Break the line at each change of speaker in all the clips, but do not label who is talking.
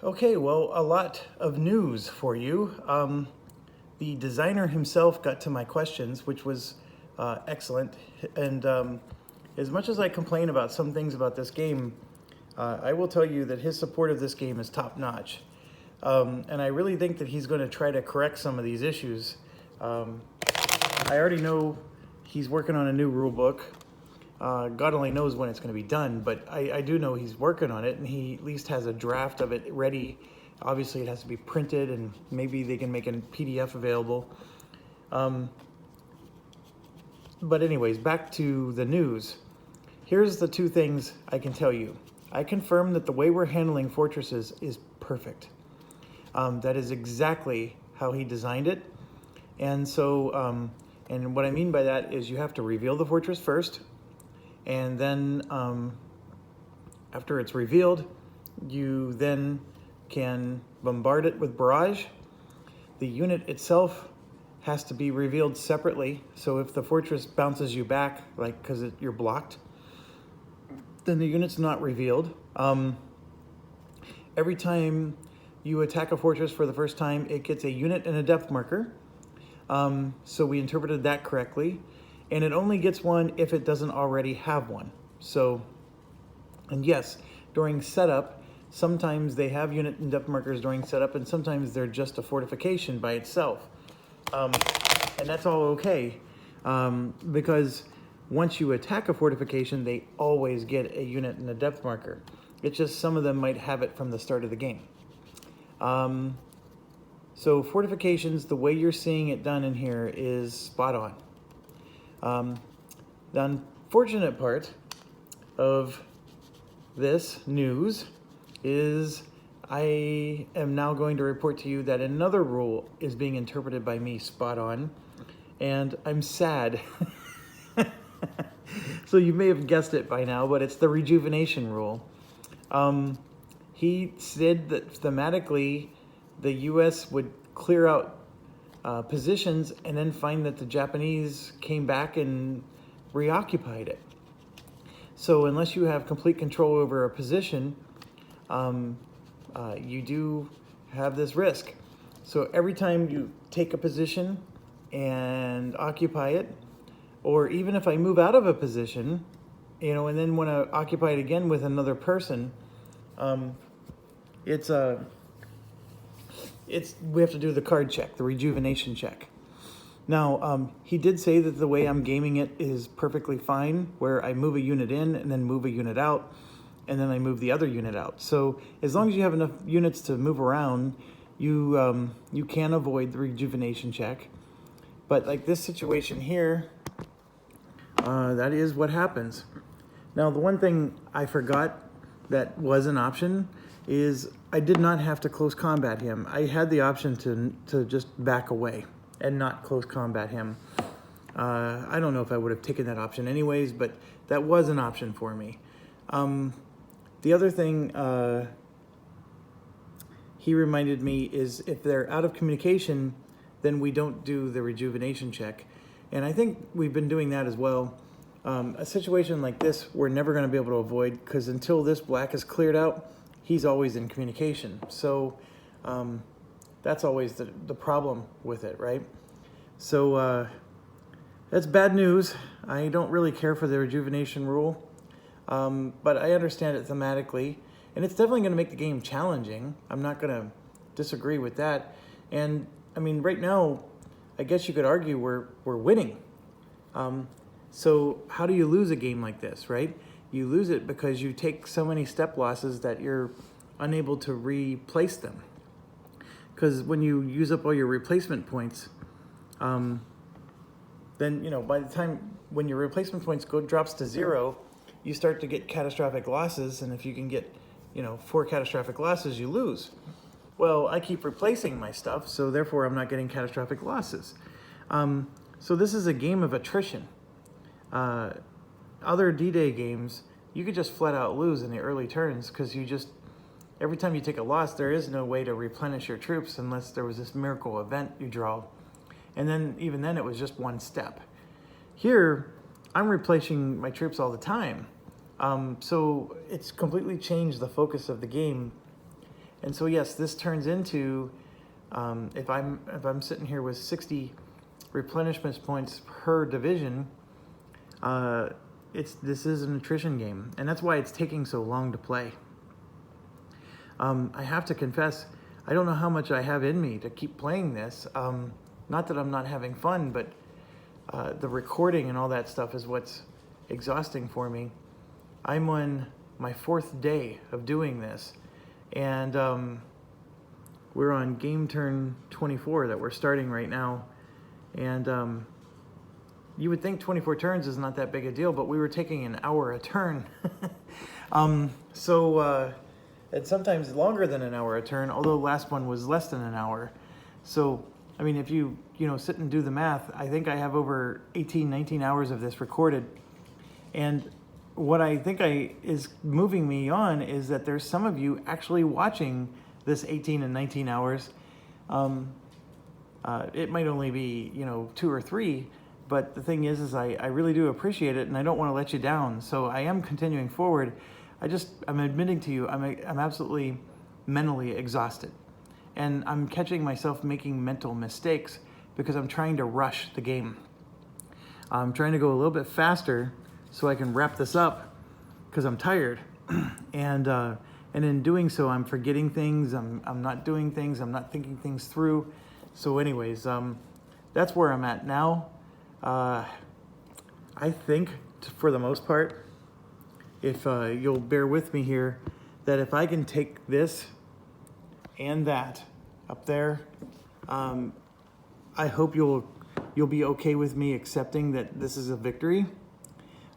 Okay, well, a lot of news for you. The designer himself got to my questions, which was excellent. And as much as I complain about some things about this game, I will tell you that his support of this game is top notch. And I really think that he's going to try to correct some of these issues. I already know he's working on a new rule book. God only knows when it's going to be done, but I do know he's working on it, and he at least has a draft of it ready. Obviously, it has to be printed, and maybe they can make a PDF available. But anyways, back to the news. Here's the two things I can tell you. I confirm that the way we're handling fortresses is perfect. That is exactly how he designed it. And so, and what I mean by that is you have to reveal the fortress first. And then after it's revealed, you then can bombard it with barrage. The unit itself has to be revealed separately. So if the fortress bounces you back, like because you're blocked, then the unit's not revealed. Every time you attack a fortress for the first time, it gets a unit and a depth marker. So we interpreted that correctly. And it only gets one if it doesn't already have one. So, and yes, during setup, sometimes they have unit and depth markers during setup, and sometimes they're just a fortification by itself. And that's all okay, because once you attack a fortification, they always get a unit and a depth marker. It's just some of them might have it from the start of the game. So fortifications, the way you're seeing it done in here is spot on. The unfortunate part of this news is I am now going to report to you that another rule is being interpreted by me spot on, and I'm sad. So you may have guessed it by now, but it's the rejuvenation rule. He said that thematically the US would clear out positions and then find that the Japanese came back and reoccupied it. So unless you have complete control over a position, you do have this risk. So every time you take a position and occupy it, or even if I move out of a position, and then want to occupy it again with another person, we have to do the card check, the rejuvenation check. Now, he did say that the way I'm gaming it is perfectly fine, where I move a unit in and then move a unit out, and then I move the other unit out. So as long as you have enough units to move around, you can avoid the rejuvenation check. But like this situation here, that is what happens. Now, the one thing I forgot that was an option is I did not have to close combat him. I had the option to just back away and not close combat him. I don't know if I would have taken that option anyways, but that was an option for me. The other thing he reminded me is if they're out of communication, then we don't do the rejuvenation check. And I think we've been doing that as well. A situation like this, we're never going to be able to avoid, because until this black is cleared out, he's always in communication. So that's always the problem with it, right? So that's bad news. I don't really care for the rejuvenation rule, but I understand it thematically, and it's definitely going to make the game challenging. I'm not going to disagree with that. And I mean, right now, I guess you could argue we're winning. So how do you lose a game like this, right? You lose it because you take so many step losses that you're unable to replace them. Because when you use up all your replacement points, then, by the time when your replacement points drops to 0, you start to get catastrophic losses. And if you can get, 4 catastrophic losses, you lose. Well, I keep replacing my stuff, so therefore I'm not getting catastrophic losses. So this is a game of attrition. Other D-Day games, you could just flat out lose in the early turns because every time you take a loss, there is no way to replenish your troops unless there was this miracle event you draw. And then even then it was just one step. Here, I'm replacing my troops all the time. So it's completely changed the focus of the game. And so yes, this turns into, if I'm sitting here with 60 replenishment points per division, this is an attrition game, and that's why it's taking so long to play. I have to confess, I don't know how much I have in me to keep playing this. Not that I'm not having fun, but the recording and all that stuff is what's exhausting for me. I'm on my 4th day of doing this, and we're on game turn 24 that we're starting right now. And you would think 24 turns is not that big a deal, but we were taking an hour a turn. And sometimes longer than an hour a turn, although last one was less than an hour. So, I mean, if you sit and do the math, I think I have over 18, 19 hours of this recorded. And what I think is moving me on is that there's some of you actually watching this 18 and 19 hours. It might only be, 2 or 3, but the thing is I really do appreciate it, and I don't want to let you down. So I am continuing forward. I'm admitting to you, I'm absolutely mentally exhausted. And I'm catching myself making mental mistakes because I'm trying to rush the game. I'm trying to go a little bit faster so I can wrap this up because I'm tired. And in doing so, I'm forgetting things, I'm not doing things, I'm not thinking things through. So anyways, that's where I'm at now. I think, for the most part, if you'll bear with me here, that if I can take this and that up there, I hope you'll be okay with me accepting that this is a victory.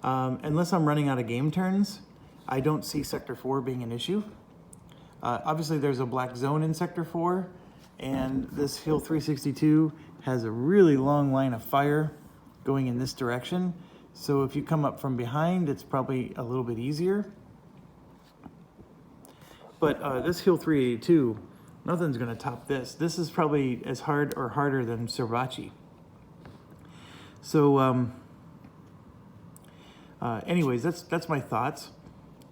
Unless I'm running out of game turns, I don't see Sector 4 being an issue. Obviously, there's a black zone in Sector 4, and this Hill 362 has a really long line of fire going in this direction. So if you come up from behind, it's probably a little bit easier. But this Hill 382, nothing's going to top this. This is probably as hard or harder than Servachi. So anyways, that's my thoughts.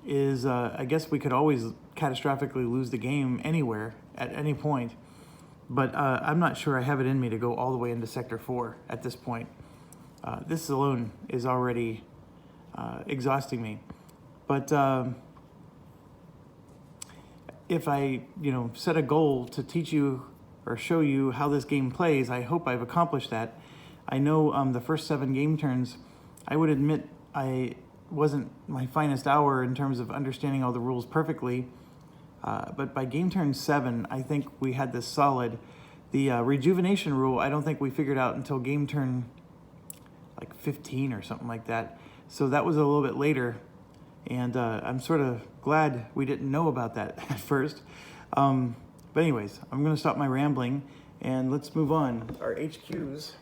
I guess we could always catastrophically lose the game anywhere at any point. But I'm not sure I have it in me to go all the way into Sector 4 at this point. This alone is already exhausting me. But if I, set a goal to teach you or show you how this game plays, I hope I've accomplished that. I know the first 7 game turns, I would admit I wasn't my finest hour in terms of understanding all the rules perfectly. But by game turn 7, I think we had this solid. The rejuvenation rule, I don't think we figured out until game turn like 15 or something like that. So that was a little bit later, and I'm sort of glad we didn't know about that at first. But anyways, I'm going to stop my rambling, and let's move on. Our HQs,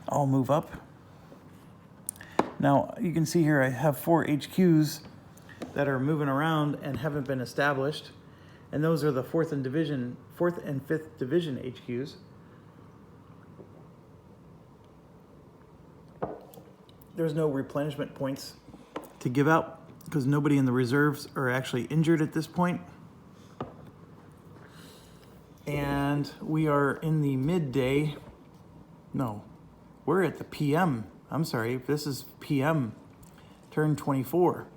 I'll move up. Now, you can see here I have 4 HQs that are moving around and haven't been established, and those are the 4th and 5th Division HQs. There's no replenishment points to give out because nobody in the reserves are actually injured at this point. And we are in the midday. No, we're at the PM. I'm sorry, this is PM, turn 24.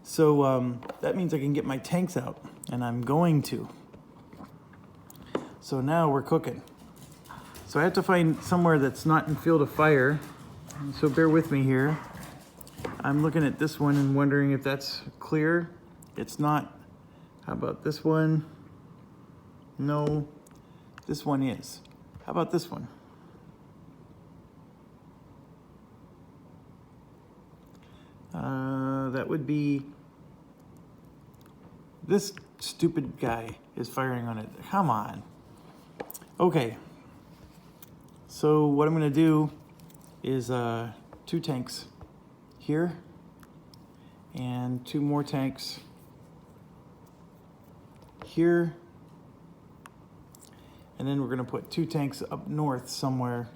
So that means I can get my tanks out, and I'm going to. So now we're cooking. So I have to find somewhere that's not in field of fire. So bear with me here. I'm looking at this one and wondering if that's clear. It's not. How about this one? No, this one is. How about this one? That would be, this stupid guy is firing on it. Come on. Okay. So what I'm going to do is 2 tanks here and 2 more tanks here, and then we're going to put 2 tanks up north somewhere.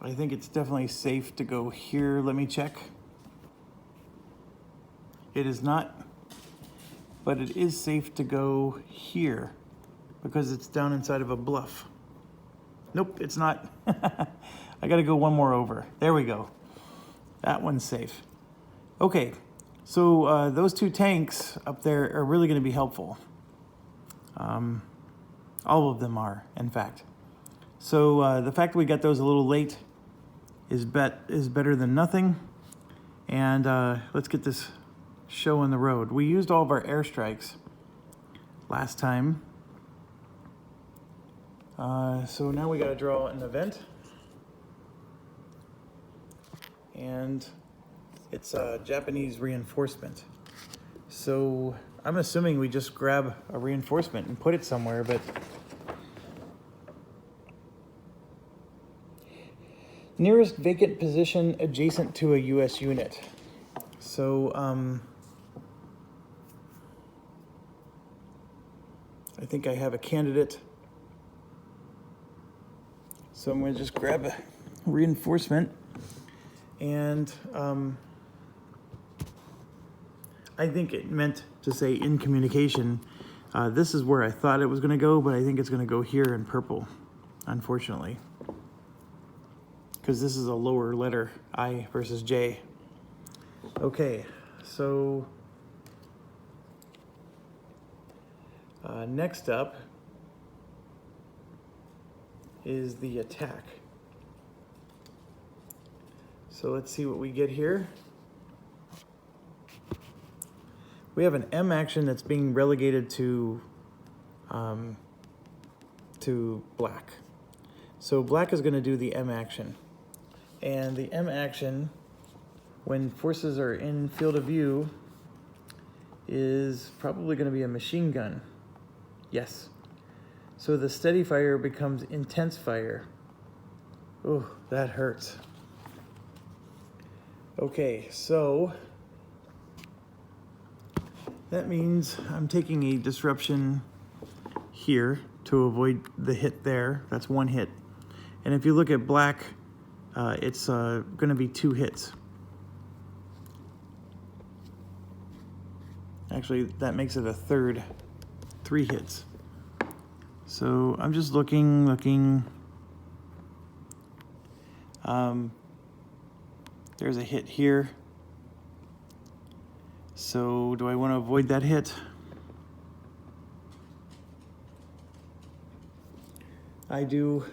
I think it's definitely safe to go here. Let me check. it is not, but it is safe to go here because it's down inside of a bluff. Nope, it's not. I gotta go one more over. There we go. That one's safe. Okay, so those two tanks up there are really gonna be helpful. All of them are, in fact. So the fact that we got those a little late is better than nothing. And let's get this show on the road. We used all of our airstrikes last time. So now we got to draw an event. And it's Japanese reinforcement. So I'm assuming we just grab a reinforcement and put it somewhere, but nearest vacant position adjacent to a U.S. unit. So I think I have a candidate. So I'm going to just grab a reinforcement, and I think it meant to say in communication. This is where I thought it was going to go, but I think it's going to go here in purple, unfortunately, because this is a lower letter, I versus J. Okay, so next up is the attack. So let's see what we get here. We have an M action that's being relegated to black. So black is going to do the M action. And the M action, when forces are in field of view, is probably going to be a machine gun. Yes. So the steady fire becomes intense fire. Oh, that hurts. Okay, so that means I'm taking a disruption here to avoid the hit there. That's one hit. And if you look at black, it's going to be 2 hits. Actually, that makes it a third, 3 hits. So I'm just looking. There's a hit here. So do I want to avoid that hit? I do.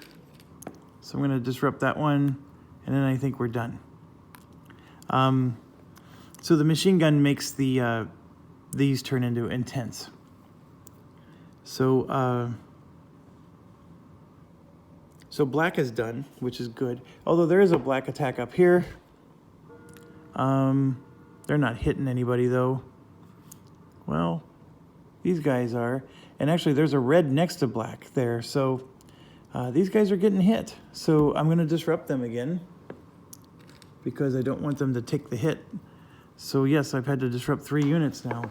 So I'm going to disrupt that one, and then I think we're done. So the machine gun makes the these turn into intense. So so black is done, which is good. Although there is a black attack up here. They're not hitting anybody though. Well, these guys are. And actually there's a red next to black there. So these guys are getting hit. So I'm going to disrupt them again because I don't want them to take the hit. So yes, I've had to disrupt 3 units now.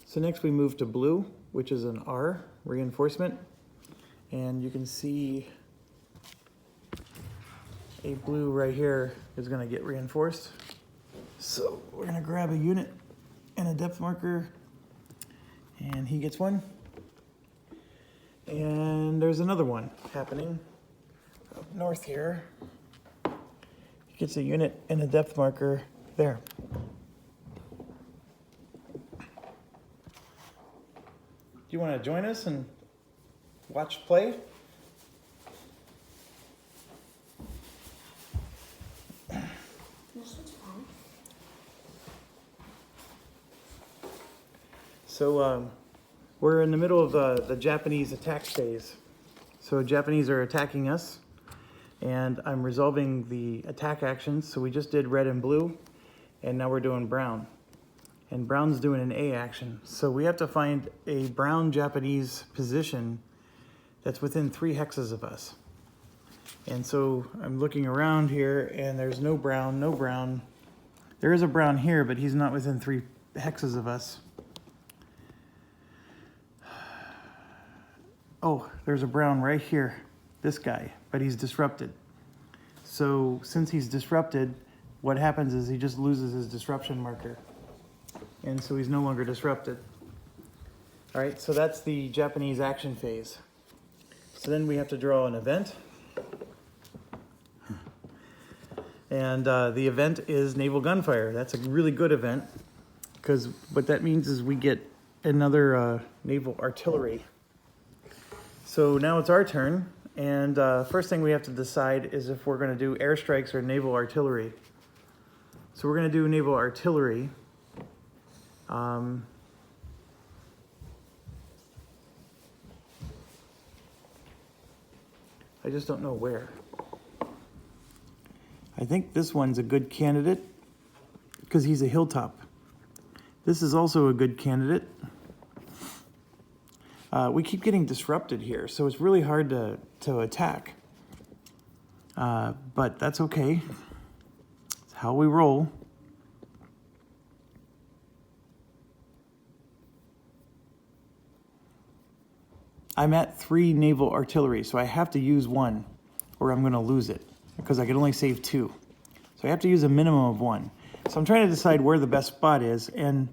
So next we move to blue, which is an R reinforcement. And you can see a blue right here is going to get reinforced. So we're going to grab a unit and a depth marker, and he gets one. And there's another one happening up north here. He gets a unit and a depth marker there. Do you want to join us and watch play? So we're in the middle of the Japanese attack phase. So Japanese are attacking us, and I'm resolving the attack actions. So we just did red and blue, and now we're doing brown. And brown's doing an A action. So we have to find a brown Japanese position that's within 3 hexes of us. And so I'm looking around here, and there's no brown, no brown. There is a brown here, but he's not within 3 hexes of us. Oh, there's a brown right here, this guy, but he's disrupted. So since he's disrupted, what happens is he just loses his disruption marker. And so he's no longer disrupted. All right, so that's the Japanese action phase. So then we have to draw an event. And the event is naval gunfire. That's a really good event, because what that means is we get another naval artillery. So now it's our turn, and first thing we have to decide is if we're going to do airstrikes or naval artillery. So we're going to do naval artillery. I just don't know where. I think this one's a good candidate because he's a hilltop. This is also a good candidate. We keep getting disrupted here, so it's really hard to attack. But that's okay. It's how we roll. I'm at 3 naval artillery, so I have to use 1 or I'm going to lose it because I can only save 2. So I have to use a minimum of 1. So I'm trying to decide where the best spot is, and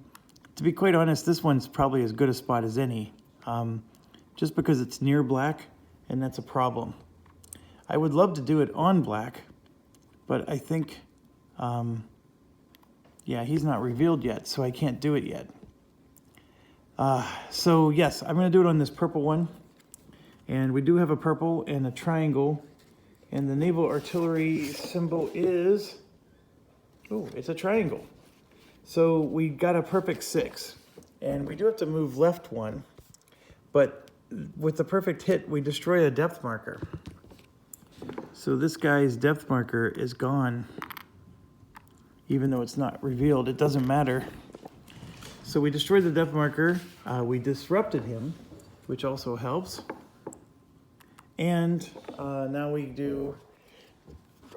to be quite honest, this one's probably as good a spot as any, just because it's near black, and that's a problem. I would love to do it on black, but I think, yeah, he's not revealed yet, so I can't do it yet. So yes, I'm going to do it on this purple one. And we do have a purple and a triangle. And the naval artillery symbol is, oh, it's a triangle. So we got a perfect 6. And we do have to move left 1. But with the perfect hit, we destroy a depth marker. So this guy's depth marker is gone. Even though it's not revealed, it doesn't matter. So we destroyed the depth marker, we disrupted him, which also helps. And now we do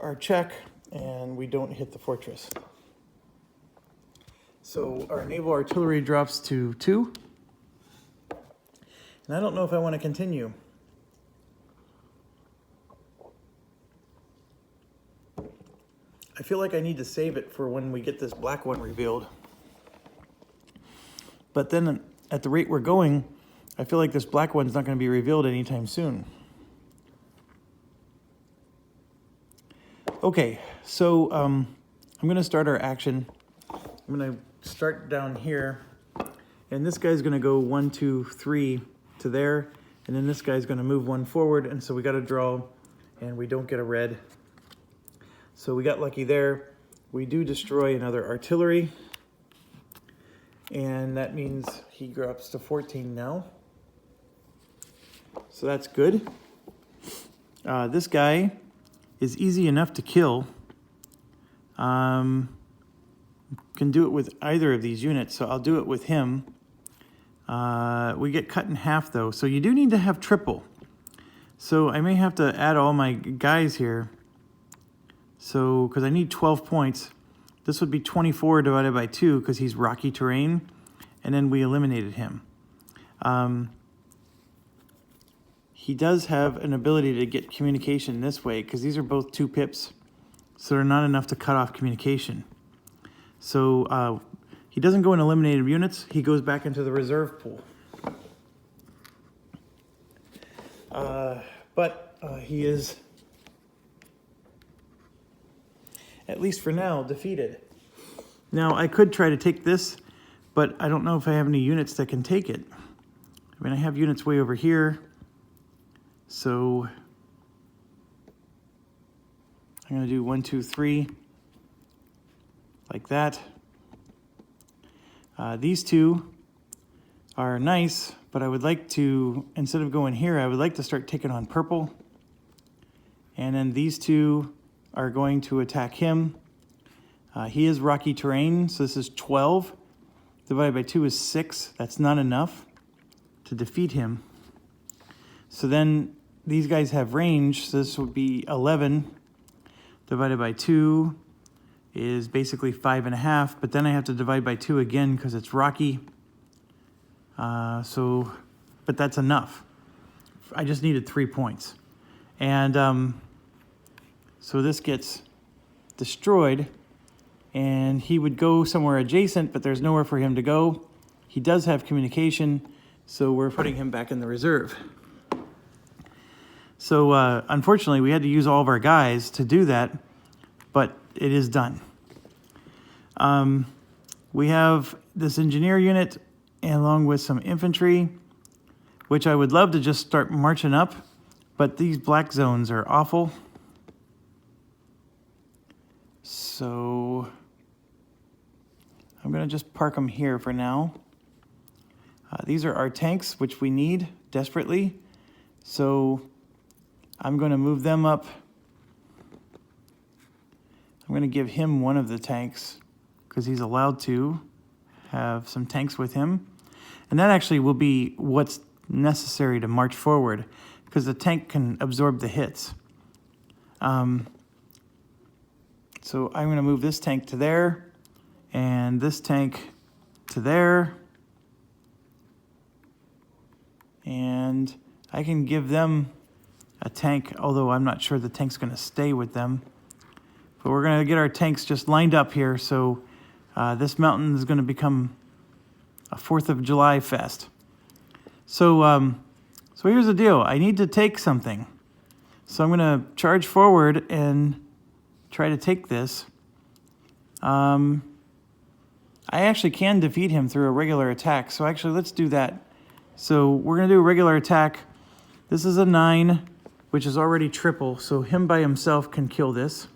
our check, and we don't hit the fortress. So our naval artillery drops to 2. And I don't know if I want to continue. I feel like I need to save it for when we get this black one revealed. But then at the rate we're going, I feel like this black one's not going to be revealed anytime soon. Okay, so I'm going to start our action. I'm going to start down here, and this guy's going to go 1, 2, 3 to there, and then this guy's going to move 1 forward, and so we got to draw, and we don't get a red. So we got lucky there. We do destroy another artillery, and that means he drops to 14 now. So that's good. This guy is easy enough to kill. Can do it with either of these units, so I'll do it with him. We get cut in half though, so you do need to have triple. So I may have to add all my guys here. So, because I need 12 points. This would be 24 divided by 2 because he's rocky terrain, and then we eliminated him. He does have an ability to get communication this way because these are both 2 pips, so they're not enough to cut off communication. So he doesn't go in eliminated units, he goes back into the reserve pool. But he is, at least for now, defeated. Now I could try to take this, but I don't know if I have any units that can take it. I mean, I have units way over here. So I'm going to do 1, 2, 3, like that. These 2 are nice, but I would like to, instead of going here, I would like to start taking on purple. And then these 2 are going to attack him. He is rocky terrain, so this is 12. Divided by 2 is 6. That's not enough to defeat him. So then these guys have range, so this would be 11 divided by 2 is basically 5.5, but then I have to divide by 2 again because it's rocky. But that's enough. I just needed 3 points. And so this gets destroyed, and he would go somewhere adjacent, but there's nowhere for him to go. He does have communication, so we're putting him back in the reserve. So unfortunately, we had to use all of our guys to do that, but it is done. We have this engineer unit along with some infantry, which I would love to just start marching up, but these black zones are awful. So I'm going to just park them here for now. These are our tanks, which we need desperately. So I'm going to move them up. I'm going to give him one of the tanks because he's allowed to have some tanks with him. And that actually will be what's necessary to march forward because the tank can absorb the hits. So I'm going to move this tank to there and this tank to there. And I can give them a tank, although I'm not sure the tank's going to stay with them. But we're going to get our tanks just lined up here, so this mountain is going to become a 4th of July fest. So here's the deal. I need to take something. So I'm going to charge forward and try to take this. I actually can defeat him through a regular attack, so actually let's do that. So we're going to do a regular attack. This is a 9, which is already triple, so him by himself can kill this.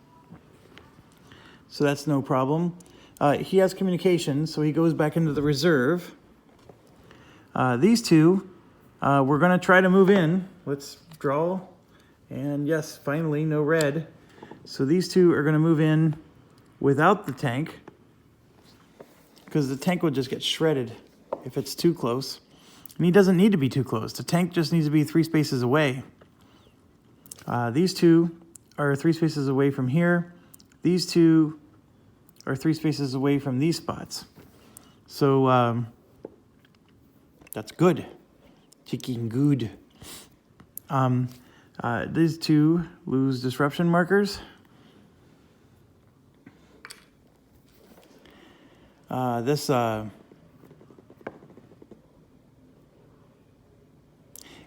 So that's no problem. He has communication, so he goes back into the reserve. These two, we're going to try to move in. Let's draw. And yes, finally, no red. So these two are going to move in without the tank, because the tank will just get shredded if it's too close. And he doesn't need to be too close. The tank just needs to be 3 spaces away. These two are 3 spaces away from here. These two are 3 spaces away from these spots. So that's good. Chicken good. These two lose disruption markers.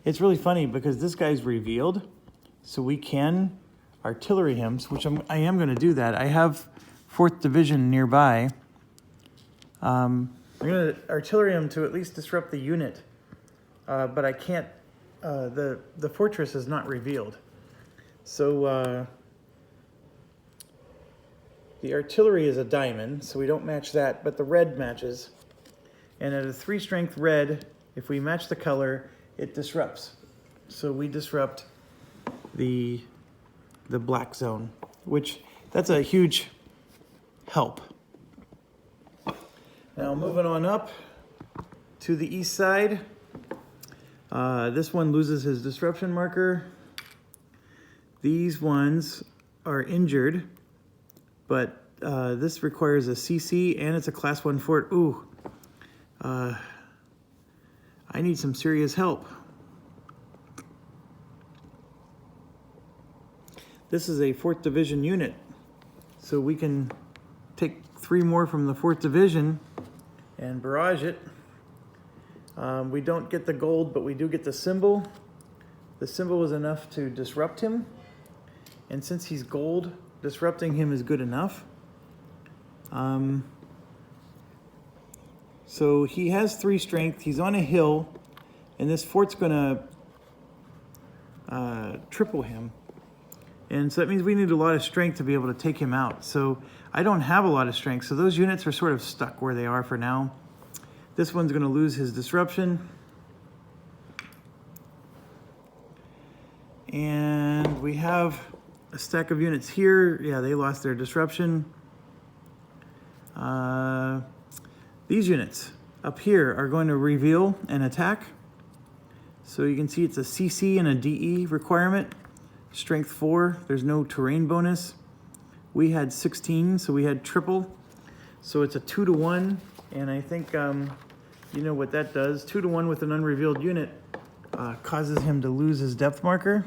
It's really funny because this guy's revealed, so we can artillery him, which I am going to do that. I have 4th Division nearby. I'm going to artillery him to at least disrupt the unit, but I can't. The fortress is not revealed, so the artillery is a diamond, so we don't match that, but the red matches. And at a 3 strength red, if we match the color, it disrupts. So we disrupt the black zone, which that's a huge help. Now moving on up to the east side, this one loses his disruption marker. These ones are injured, but this requires a CC and it's a class 1 fort. Ooh, I need some serious help. This is a 4th Division unit, so we can take 3 more from the 4th Division and barrage it. We don't get the gold, but we do get the symbol. The symbol is enough to disrupt him, and since he's gold, disrupting him is good enough. So he has 3 strength. He's on a hill, and this fort's going to triple him. And so that means we need a lot of strength to be able to take him out. So I don't have a lot of strength, so those units are sort of stuck where they are for now. This one's going to lose his disruption. And we have a stack of units here. Yeah, they lost their disruption. These units up here are going to reveal and attack. So you can see it's a CC and a DE requirement. Strength 4, there's no terrain bonus. We had 16, so we had triple. So it's a 2-to-1, and I think you know what that does. 2-to-1 with an unrevealed unit causes him to lose his depth marker.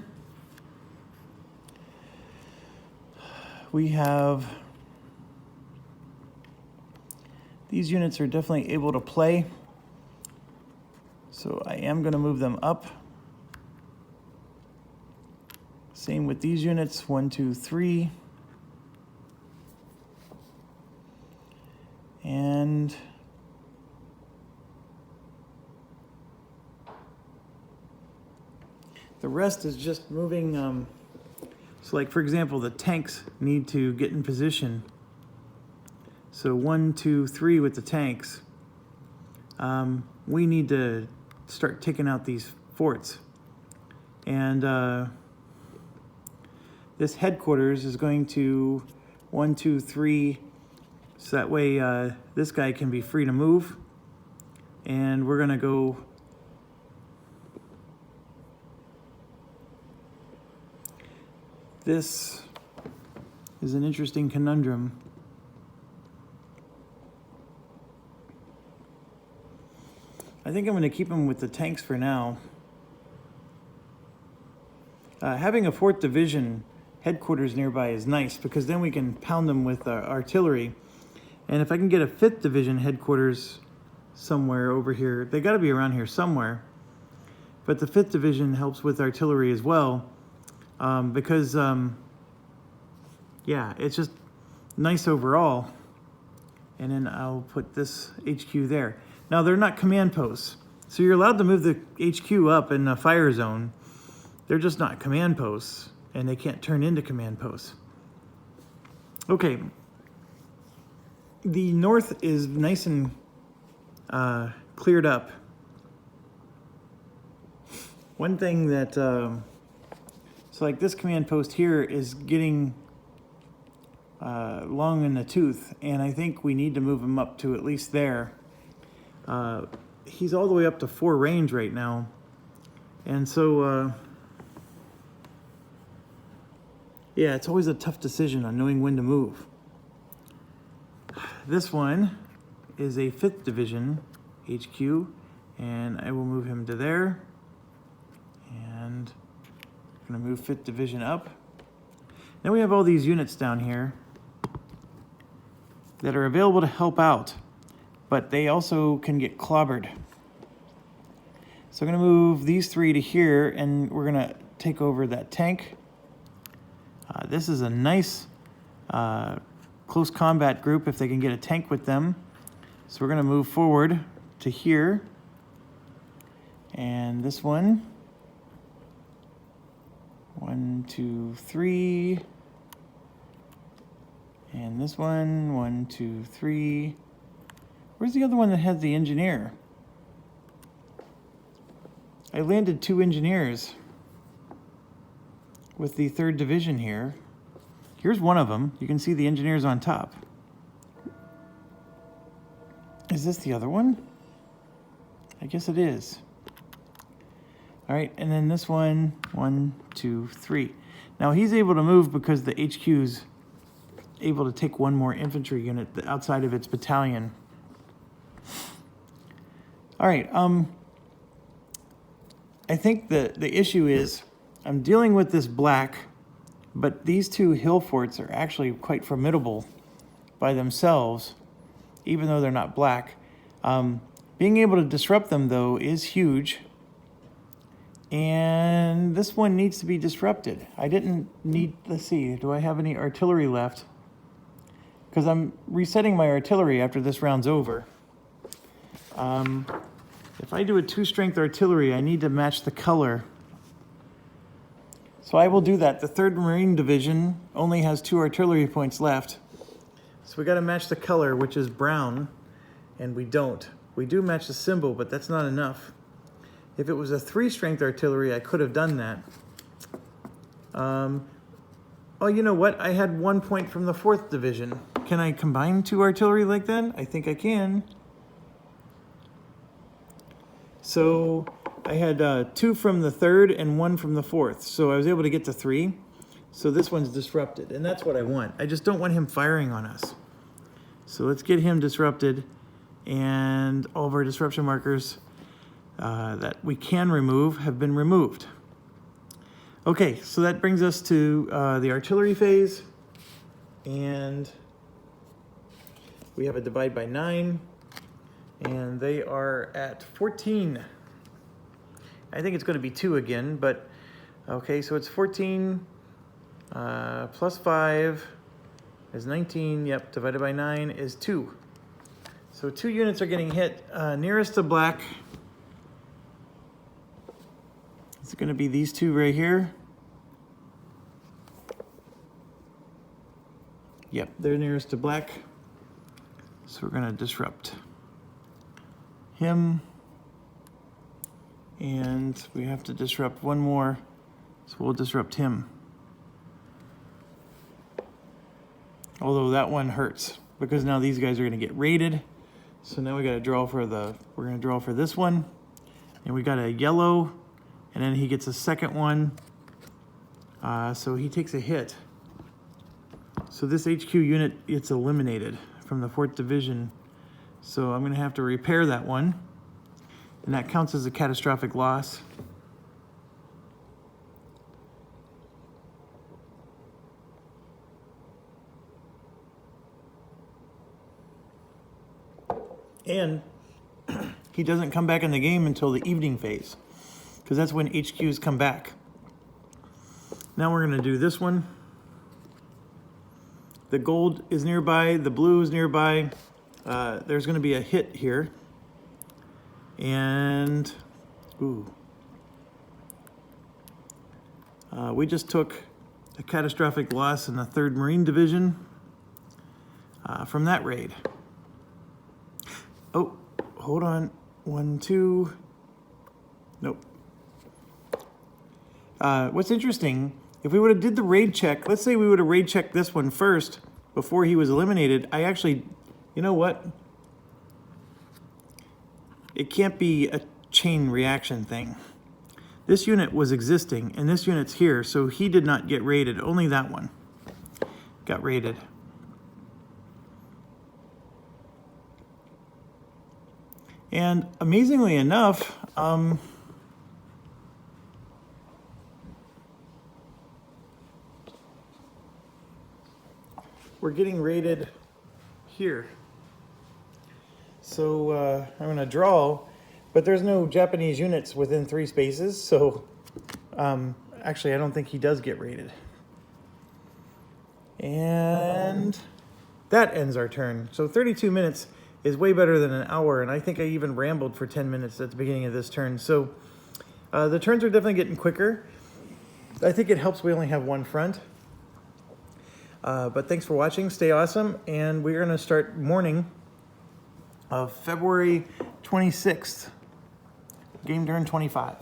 We have These units are definitely able to play. So I am going to move them up. Same with these units, 1, 2, 3. And the rest is just moving. So like, for example, the tanks need to get in position. So 1, 2, 3 with the tanks. We need to start taking out these forts. And this headquarters is going to 1, 2, 3, so that way this guy can be free to move. And we're gonna go this is an interesting conundrum. I think I'm going to keep him with the tanks for now. Having a 4th Division headquarters nearby is nice because then we can pound them with artillery. And if I can get a 5th Division headquarters somewhere over here, they got to be around here somewhere. But the 5th Division helps with artillery as well because, yeah, it's just nice overall. And then I'll put this HQ there. Now, they're not command posts, so you're allowed to move the HQ up in a fire zone. They're just not command posts, and they can't turn into command posts. Okay. The north is nice and cleared up. One thing that, so like this command post here is getting long in the tooth, and I think we need to move him up to at least there. He's all the way up to 4 range right now. And so, yeah, it's always a tough decision on knowing when to move. This one is a 5th Division HQ, and I will move him to there. And I'm going to move 5th Division up. Now we have all these units down here that are available to help out, but they also can get clobbered. So I'm going to move these 3 to here, and we're going to take over that tank. This is a nice close combat group if they can get a tank with them. So we're going to move forward to here. And this one, 1, 2, 3. And this one, 1, 2, 3. Where's the other one that has the engineer? I landed 2 engineers with the 3rd Division here. Here's one of them. You can see the engineers on top. Is this the other one? I guess it is. All right, and then this one, 1, 2, 3. Now he's able to move because the HQ's able to take 1 more infantry unit outside of its battalion. All right, I think the issue is I'm dealing with this black, but these 2 hill forts are actually quite formidable by themselves, even though they're not black. Being able to disrupt them, though, is huge. And this one needs to be disrupted. I didn't need, let's see, do I have any artillery left? Because I'm resetting my artillery after this round's over. If I do a 2-strength artillery, I need to match the color. So I will do that. The 3rd Marine Division only has 2 artillery points left. So we got to match the color, which is brown, and we don't. We do match the symbol, but that's not enough. If it was a 3-strength artillery, I could have done that. Oh, you know what? I had 1 point from the 4th Division. Can I combine 2 artillery like that? I think I can. So I had 2 from the 3rd and 1 from the 4th. So I was able to get to 3. So this one's disrupted, and that's what I want. I just don't want him firing on us. So let's get him disrupted, and all of our disruption markers that we can remove have been removed. Okay, so that brings us to the artillery phase, and we have a divide by 9, and they are at 14. I think it's going to be 2 again, but okay, so it's 14 plus 5 is 19. Yep, divided by 9 is 2. So 2 units are getting hit. Nearest to black, it's going to be these 2 right here. Yep, they're nearest to black. So we're going to disrupt him. And we have to disrupt one more. So we'll disrupt him. Although that one hurts because now these guys are going to get raided. So now we got to draw for we're going to draw for this one. And we got a yellow, and then he gets a second one. So he takes a hit. So this HQ unit gets eliminated from the 4th Division. So I'm going to have to repair that one. And that counts as a catastrophic loss. And he doesn't come back in the game until the evening phase, because that's when HQs come back. Now we're going to do this one. The gold is nearby, the blue is nearby. There's going to be a hit here. And, ooh. We just took a catastrophic loss in the 3rd Marine Division from that raid. Oh, hold on. 1, 2. Nope. What's interesting, if we would have did the raid check, let's say we would have raid checked this one first before he was eliminated. I actually, you know what? It can't be a chain reaction thing. This unit was existing and this unit's here, so he did not get raided. Only that one got raided. And amazingly enough, we're getting raided here. So I'm going to draw, but there's no Japanese units within 3 spaces, so actually I don't think he does get raided. And that ends our turn. So 32 minutes is way better than an hour, and I think I even rambled for 10 minutes at the beginning of this turn. So the turns are definitely getting quicker. I think it helps we only have 1 front. But thanks for watching. Stay awesome, and we're going to start morning of February 26th. Game turn 25.